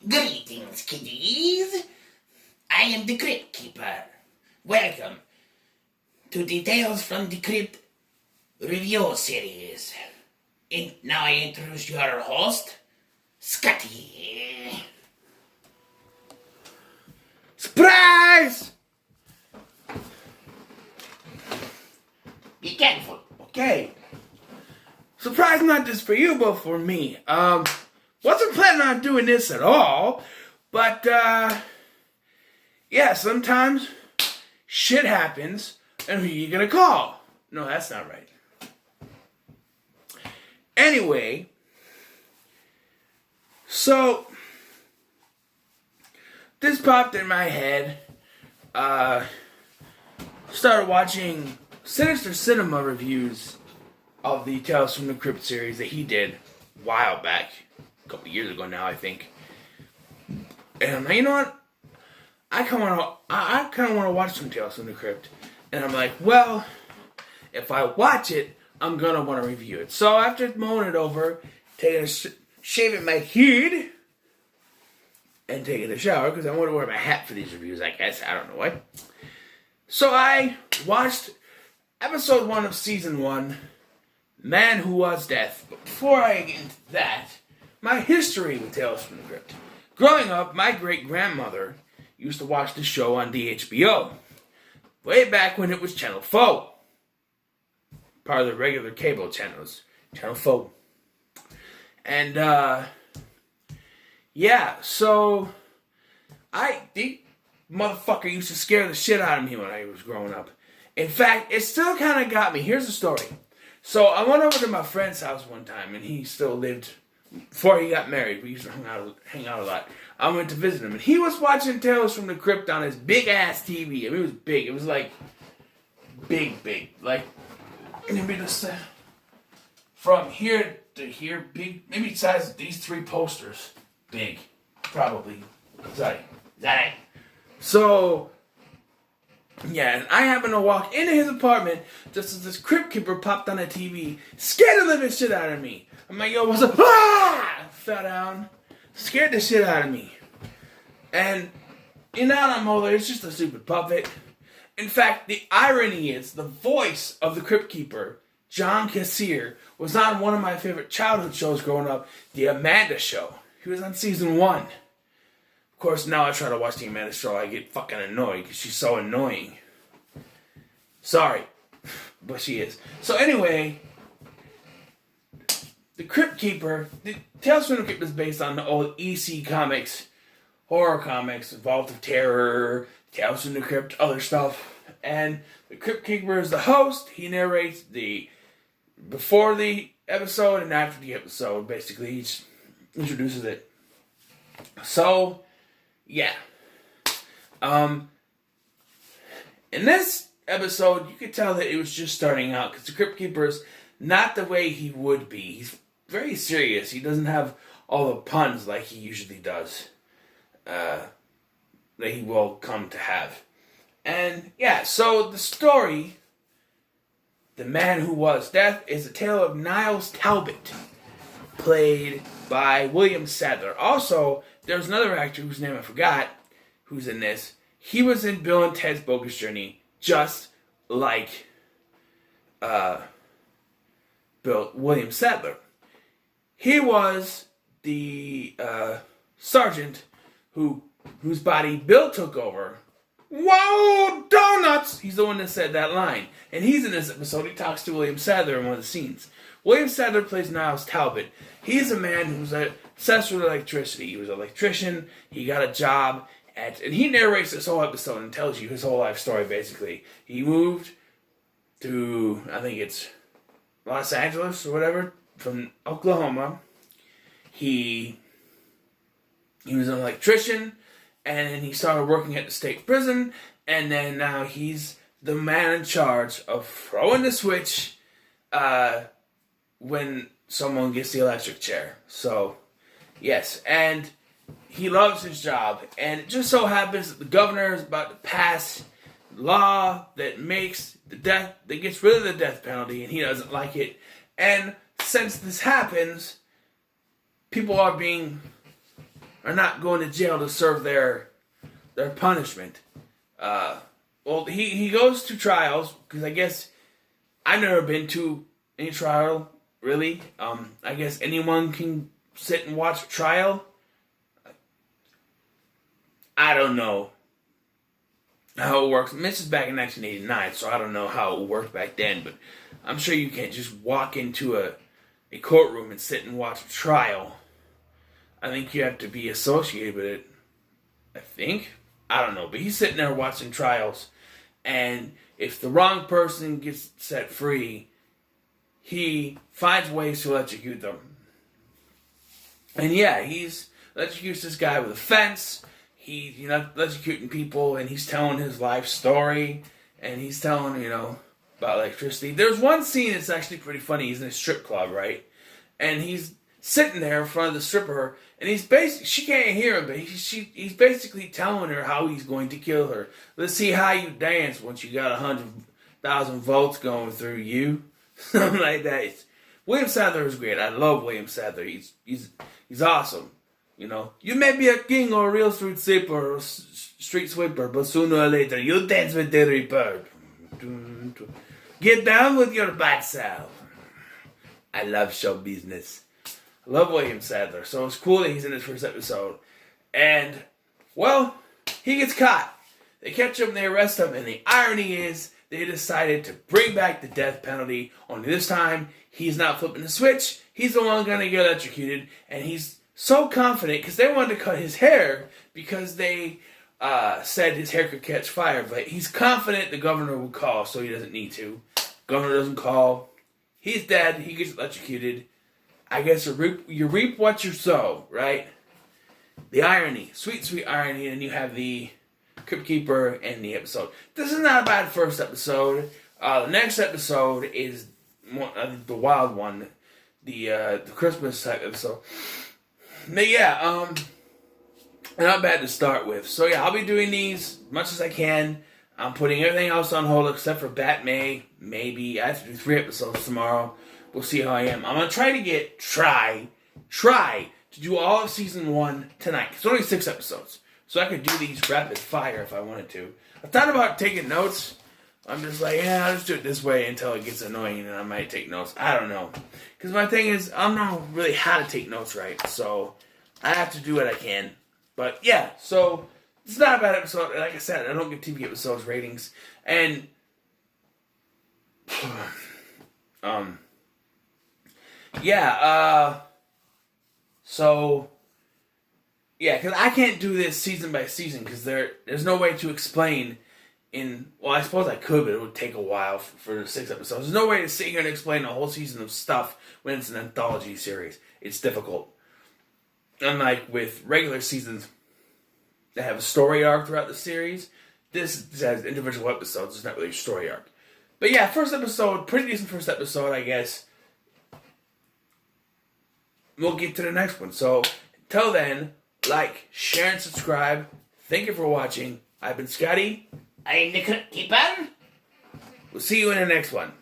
Greetings, kiddies. I am the Crypt Keeper. Welcome to the Tales from the Crypt review series. Now I introduce your host, Scotty. Surprise! Be careful. Okay. Surprise not just for you, but for me. Wasn't planning on doing this at all, but, yeah, sometimes shit happens, and who you gonna call? No, that's not right. Anyway, so, this popped in my head, started watching Sinister Cinema reviews of the Tales from the Crypt series that he did a while back. A couple years ago now, I think. And I'm like, you know what? I kind of want to watch some Tales from the Crypt. And I'm like, well, if I watch it, I'm going to want to review it. So after mulling it over, shaving my head, and taking a shower, because I want to wear my hat for these reviews, I guess. I don't know why. So I watched episode 1 of season 1, Man Who Was Death. But before I get into that, my history with Tales from the Crypt. Growing up, my great-grandmother used to watch the show on HBO. Way back when it was Channel 4. Part of the regular cable channels. Channel 4. And, yeah, so the motherfucker used to scare the shit out of me when I was growing up. In fact, it still kind of got me. Here's the story. So I went over to my friend's house one time, and he still lived. Before he got married, we used to hang out a lot. I went to visit him, and he was watching Tales from the Crypt on his big-ass TV. I mean, it was big. It was, like, big. Like, maybe just from here to here, big. Maybe the size of these 3 posters. Big. Probably. Sorry. Is that it? So, yeah, and I happened to walk into his apartment just as this Crypt Keeper popped on the TV, scared the living shit out of me. I'm like, yo, what's up? Ah! Fell down. Scared the shit out of me. And, now I'm older, it's just a stupid puppet. In fact, the irony is, the voice of the Crypt Keeper, John Cassier, was on one of my favorite childhood shows growing up, The Amanda Show. He was on season 1. Of course, now I try to watch The Amanda Show, I get fucking annoyed, because she's so annoying. Sorry. But she is. So anyway, the Crypt Keeper, the Tales from the Crypt is based on the old EC comics, horror comics, Vault of Terror, Tales from the Crypt, other stuff. And the Crypt Keeper is the host. He narrates before the episode and after the episode. Basically, he just introduces it. So, yeah. In this episode, you could tell that it was just starting out, because the Crypt Keeper is not the way he would be. He's very serious. He doesn't have all the puns like he usually does. That he will come to have. And, yeah, so the story, The Man Who Was Death, is a tale of Niles Talbot, played by William Sadler. Also, there's another actor whose name I forgot, who's in this. He was in Bill and Ted's Bogus Journey, just like William Sadler. He was the sergeant whose body Bill took over. Whoa, donuts! He's the one that said that line. And he's in this episode. He talks to William Sadler in one of the scenes. William Sadler plays Niles Talbot. He's a man who's obsessed with electricity. He was an electrician. He got a job and he narrates this whole episode and tells you his whole life story, basically. He moved to, I think it's Los Angeles or whatever, from Oklahoma. He was an electrician, and then he started working at the state prison, and then now he's the man in charge of throwing the switch when someone gets the electric chair. So, yes, and he loves his job, and it just so happens that the governor is about to pass law that makes that gets rid of the death penalty, and he doesn't like it. And since this happens, people are are not going to jail to serve their punishment. Well, he goes to trials, because I guess I've never been to any trial, really. I guess anyone can sit and watch a trial. I don't know how it works. This is back in 1989, so I don't know how it worked back then, but I'm sure you can't just walk into a courtroom and sit and watch a trial. I think you have to be associated with it. I think. I don't know, but he's sitting there watching trials, and if the wrong person gets set free, he finds ways to electrocute them. And yeah, he's electrocutes this guy with a fence. He's electrocuting people, and he's telling his life story, and he's telling about electricity. There's one scene that's actually pretty funny. He's in a strip club, right? And he's sitting there in front of the stripper, and she can't hear him, but he's basically telling her how he's going to kill her. Let's see how you dance once you got 100,000 volts going through you. Something like that. William Sadler is great. I love William Sadler. He's awesome. You may be a king or a real street sweeper, but sooner or later you'll dance with the Reaper. Get down with your bad self. I love show business. I love William Sadler, so it's cool that he's in this first episode. And, well, he gets caught. They catch him, they arrest him, and the irony is they decided to bring back the death penalty, only this time he's not flipping the switch. He's the one going to get electrocuted, and he's so confident, because they wanted to cut his hair, because they said his hair could catch fire, but he's confident the governor will call, so he doesn't need to. Governor doesn't call. He's dead. He gets electrocuted. I guess you reap what you sow, right? The irony. Sweet, sweet irony. And you have the Crypt Keeper and the episode. This is not a bad first episode. The next episode is the wild one. The Christmas type episode. But yeah, not bad to start with. So yeah, I'll be doing these as much as I can. I'm putting everything else on hold except for Batman. Maybe I have to do 3 episodes tomorrow. We'll see how I am. I'm gonna try to do all of season 1 tonight. It's only 6 episodes, so I could do these rapid fire if I wanted to. I thought about taking notes. I'm just like, I'll just do it this way until it gets annoying, and I might take notes. I don't know, because my thing is, I don't know really how to take notes right, so I have to do what I can. But yeah, so it's not a bad episode. Like I said, I don't get TV episodes ratings, and because I can't do this season by season, because there's no way to explain I suppose I could, but it would take a while for the 6 episodes. There's no way to sit here and explain a whole season of stuff when it's an anthology series. It's difficult. Unlike with regular seasons that have a story arc throughout the series, this has individual episodes. It's not really a story arc. But yeah, first episode, pretty decent first episode, I guess. We'll get to the next one. So, until then, like, share, and subscribe. Thank you for watching. I've been Scotty. I am the Crypt Keeper. We'll see you in the next one.